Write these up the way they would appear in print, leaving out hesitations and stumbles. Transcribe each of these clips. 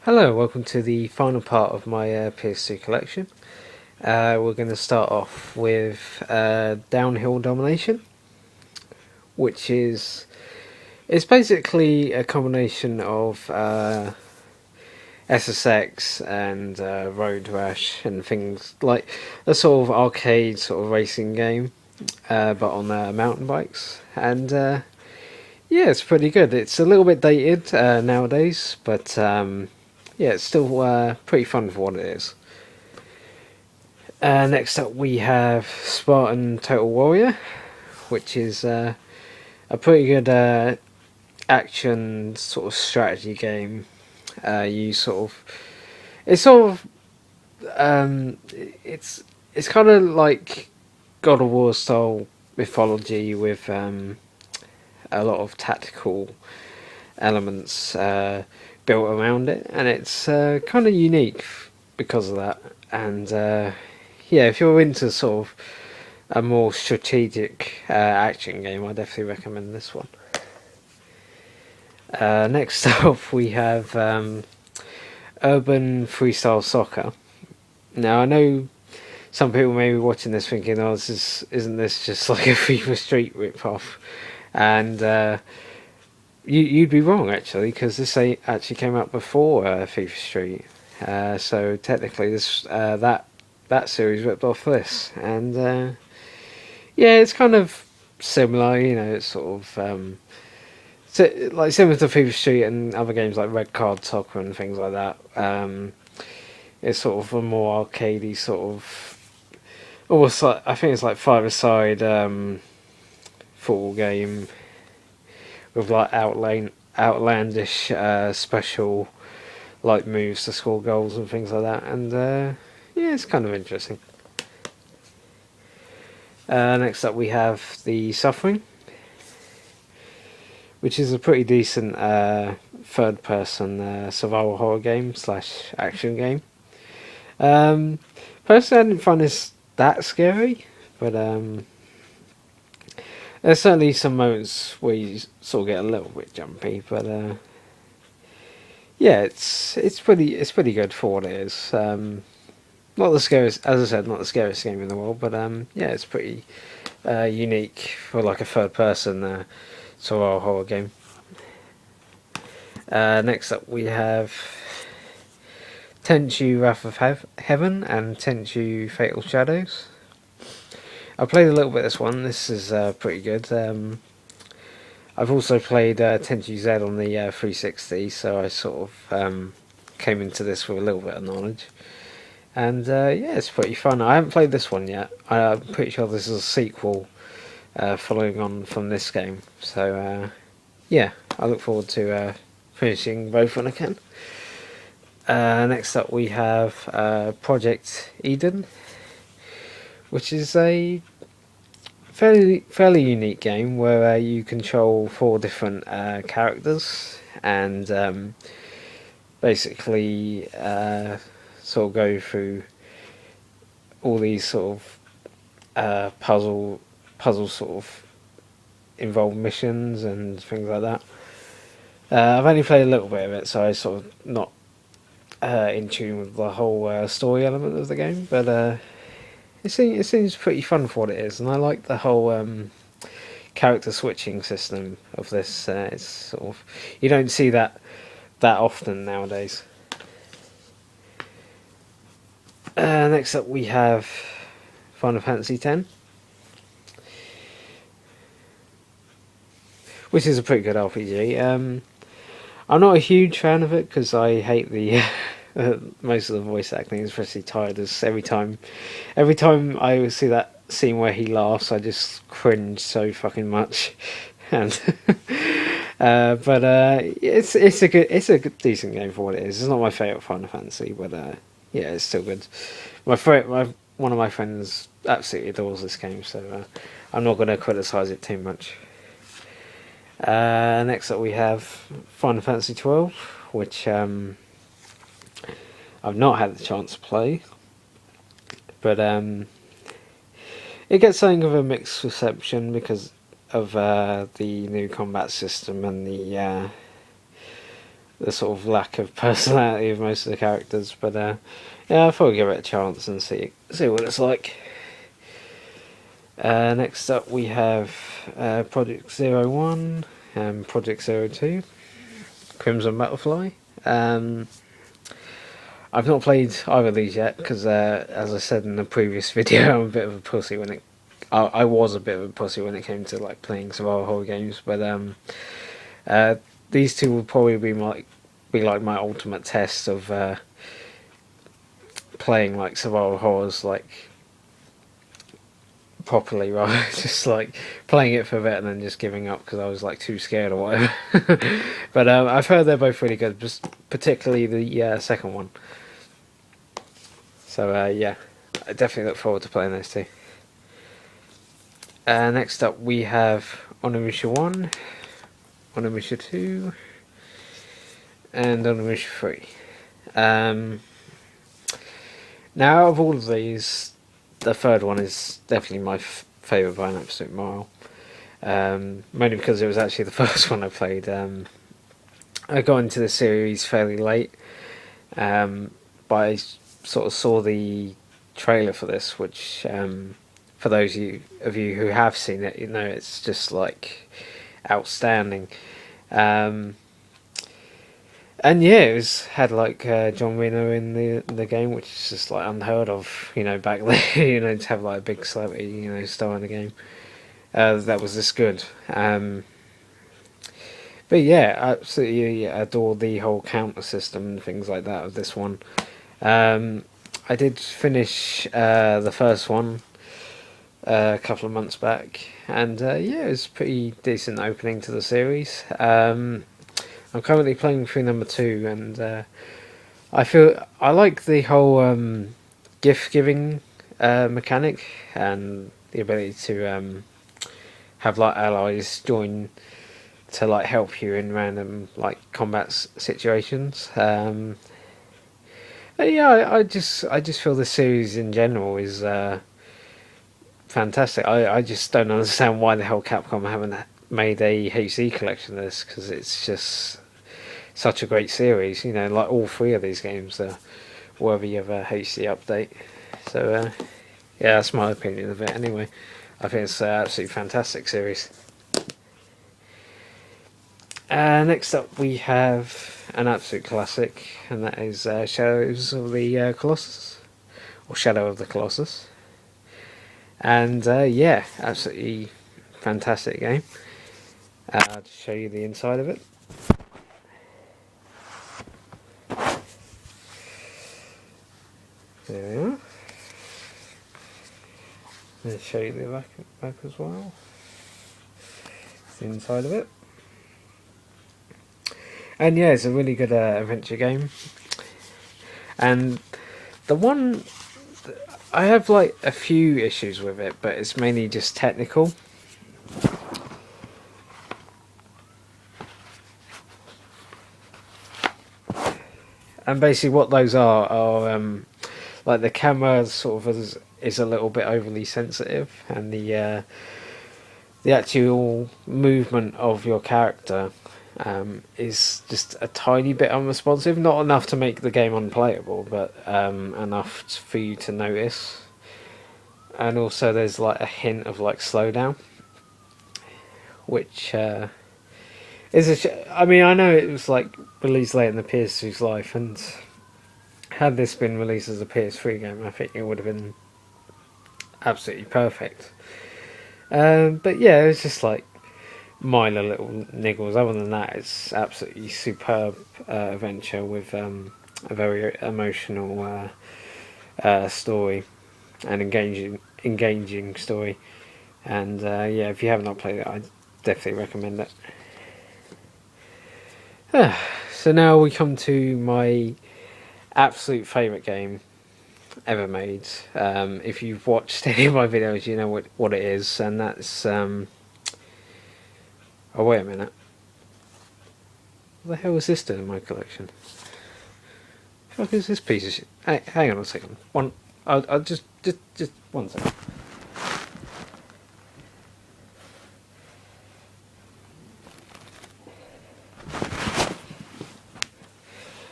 Hello, welcome to the final part of my PS2 collection. We're going to start off with Downhill Domination, which is it's basically a combination of SSX and Road Rash and things like a sort of arcade sort of racing game, but on mountain bikes. And yeah, it's pretty good. It's a little bit dated nowadays, but yeah, it's still pretty fun for what it is. Next up, we have Spartan Total Warrior, which is a pretty good action sort of strategy game. You sort of, it's sort of, um, it's kind of like God of War style mythology with a lot of tactical elements built around it, and it's kind of unique because of that. And yeah, if you're into sort of a more strategic action game, I definitely recommend this one. Next up, we have Urban Freestyle Soccer. Now, I know some people may be watching this thinking, "Oh, isn't this just like a FIFA Street rip-off?" And you'd be wrong actually, because this actually came out before FIFA Street. So technically, this that series ripped off this, and yeah, it's kind of similar. You know, it's sort of like similar to FIFA Street and other games like Red Card Soccer and things like that. It's sort of a more arcadey sort of, almost like I think it's like five-a-side football game with like outlandish special like moves to score goals and things like that, and yeah, it's kind of interesting. Next up, we have The Suffering, which is a pretty decent third-person survival horror game slash action game. Um, Personally, I didn't find this that scary, but there's certainly some moments where you sort of get a little bit jumpy. But yeah, it's pretty good for what it is. Not the scariest, as I said, not the scariest game in the world, but yeah, it's pretty unique for like a third-person survival horror game. Next up, we have Tenchu Wrath of Heaven and Tenchu Fatal Shadows. I played a little bit of this one. This is pretty good. I've also played Tenchu Z on the 360, so I sort of came into this with a little bit of knowledge. And yeah, it's pretty fun. I haven't played this one yet. I'm pretty sure this is a sequel following on from this game. So yeah, I look forward to finishing both when I can. Next up, we have Project Eden, which is a fairly unique game where you control four different characters and basically sort of go through all these sort of puzzle sort of involved missions and things like that. I've only played a little bit of it, so I sort of not in tune with the whole story element of the game, but it seems pretty fun for what it is, and I like the whole character switching system of this. It's sort of, you don't see that often nowadays. Next up, we have Final Fantasy X, which is a pretty good RPG. I'm not a huge fan of it because I hate the most of the voice acting, especially Tidus. Every time I see that scene where he laughs, I just cringe so fucking much. And but it's a good, decent game for what it is. It's not my favourite Final Fantasy, but yeah, it's still good. One of my friends absolutely adores this game, so I'm not going to criticise it too much. Next up, we have Final Fantasy 12, which I've not had the chance to play, but it gets something of a mixed reception because of the new combat system and the the sort of lack of personality of most of the characters. But yeah, I thought I'd give it a chance and see what it's like. Next up, we have Project 01 and Project 02, Crimson Butterfly. I've not played either of these yet because, as I said in the previous video, I'm a bit of a pussy when it. I was a bit of a pussy when it came to like playing survival horror games, but these two will probably be like my ultimate test of playing like survival horrors like properly, right? Just like playing it for a bit and then just giving up because I was like too scared or whatever. But I've heard they're both really good, just particularly the second one. So yeah, I definitely look forward to playing those two. Next up we have Onimusha 1, Onimusha 2, and Onimusha 3. Now out of all of these, the third one is definitely my favourite by an absolute mile. Mainly because it was actually the first one I played. I got into the series fairly late, but I sort of saw the trailer for this, which for those of you who have seen it, you know it's just like outstanding. And yeah, it had like John Reno in the game, which is just like unheard of, you know, back then. You know, to have like a big celebrity, you know, star in the game. That was this good. But yeah, absolutely adore the whole counter system and things like that of this one. I did finish the first one a couple of months back, and yeah, it was a pretty decent opening to the series. I'm currently playing through number 2, and I feel I like the whole gift giving mechanic and the ability to have like allies join to like help you in random like combat situations. Yeah, I just feel the series in general is fantastic. I just don't understand why the hell Capcom haven't made a HD collection of this, because it's just such a great series. You know, like all 3 of these games are worthy of a HD update. So yeah, that's my opinion of it anyway. I think it's an absolutely fantastic series. Next up we have an absolute classic, and that is Shadows of the Colossus, or Shadow of the Colossus. And yeah, absolutely fantastic game. I'll just show you the inside of it. There we are. I'll show you the back as well. It's the inside of it. And yeah, it's a really good adventure game. And the one, I have like a few issues with it, but it's mainly just technical. And basically what those are like the camera sort of is a little bit overly sensitive, and the actual movement of your character is just a tiny bit unresponsive. Not enough to make the game unplayable, but enough for you to notice. And also there's like a hint of like slowdown, which is I mean, I know it was like released late in the PS2's life, and had this been released as a PS3 game, I think it would have been absolutely perfect. But yeah, it's just like minor little niggles. Other than that, it's absolutely superb adventure with a very emotional story and engaging story. And yeah, if you have not played it, I definitely recommend it. So now we come to my absolute favourite game ever made. If you've watched any of my videos, you know what it is, and that's oh wait a minute, what the hell is this doing in my collection? What the fuck is this piece of shit? Hey, hang on a second. I'll just 1 second.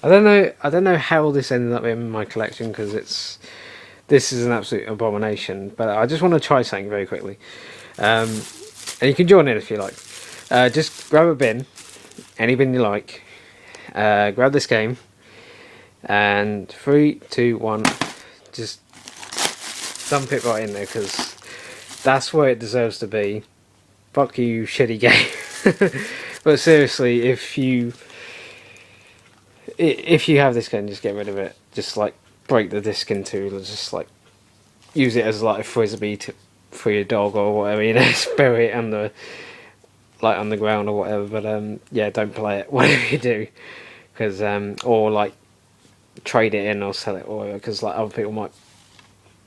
I don't know how this ended up in my collection because this is an absolute abomination. But I just want to try something very quickly, and you can join in if you like. Just grab a bin, any bin you like. Grab this game, and 3, 2, 1, just dump it right in there because that's where it deserves to be. Fuck you, shitty game. But seriously, if you have this game, just get rid of it. Just like break the disc in two, just like use it as like a frisbee for your dog or whatever. You know, just bury it under like on the ground or whatever. But yeah, don't play it. Whatever you do, because or like trade it in or sell it or whatever, because like other people might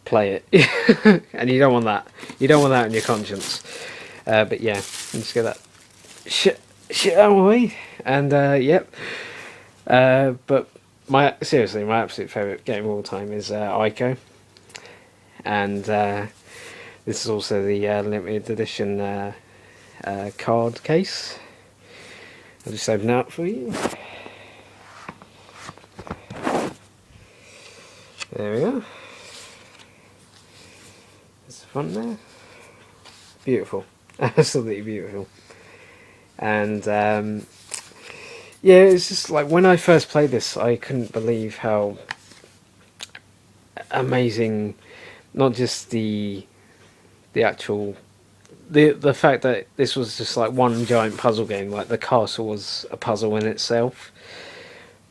play it, and you don't want that. You don't want that on your conscience. But yeah, just get that shit out of the way. And yep. But seriously, my absolute favourite game of all time is Ico, and this is also the limited edition card case. I'll just open it up for you. There we go. There's the front there. Beautiful, absolutely beautiful. And yeah, it's just like when I first played this, I couldn't believe how amazing, not just the actual the fact that this was just like one giant puzzle game, like the castle was a puzzle in itself,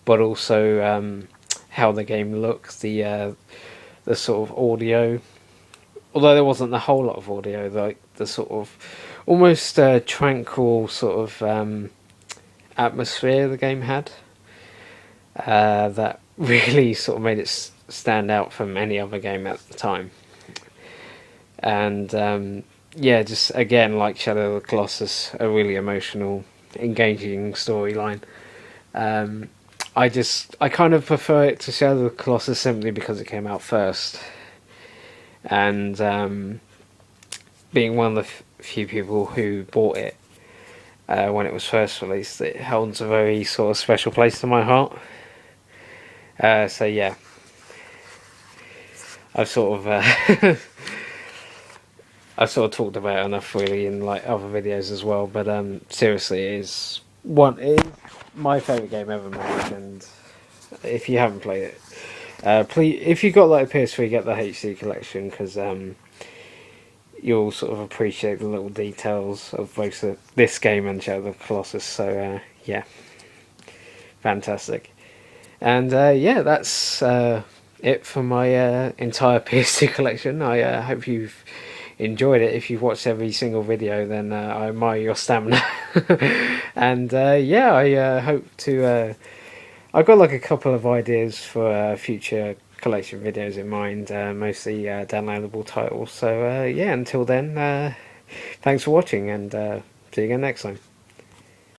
but also how the game looked, the sort of audio, although there wasn't a whole lot of audio, like the sort of almost tranquil sort of atmosphere the game had, that really sort of made it stand out from any other game at the time. And yeah, just again, like Shadow of the Colossus, a really emotional, engaging storyline. I kind of prefer it to Shadow of the Colossus simply because it came out first, and being one of the few people who bought it when it was first released, it holds a very sort of special place to my heart. So yeah, I've sort of I've sort of talked about it enough really in like other videos as well. But seriously, it is my favourite game ever made, and if you haven't played it, please, if you got like a PS3, get the HD collection because you'll sort of appreciate the little details of both this game and Shadow of the Colossus. So yeah, fantastic. And yeah, that's it for my entire PS2 collection. I hope you've enjoyed it. If you've watched every single video, then I admire your stamina. And yeah, I hope to. I've got like a couple of ideas for future collection videos in mind, mostly downloadable titles. So yeah, until then, thanks for watching, and see you again next time.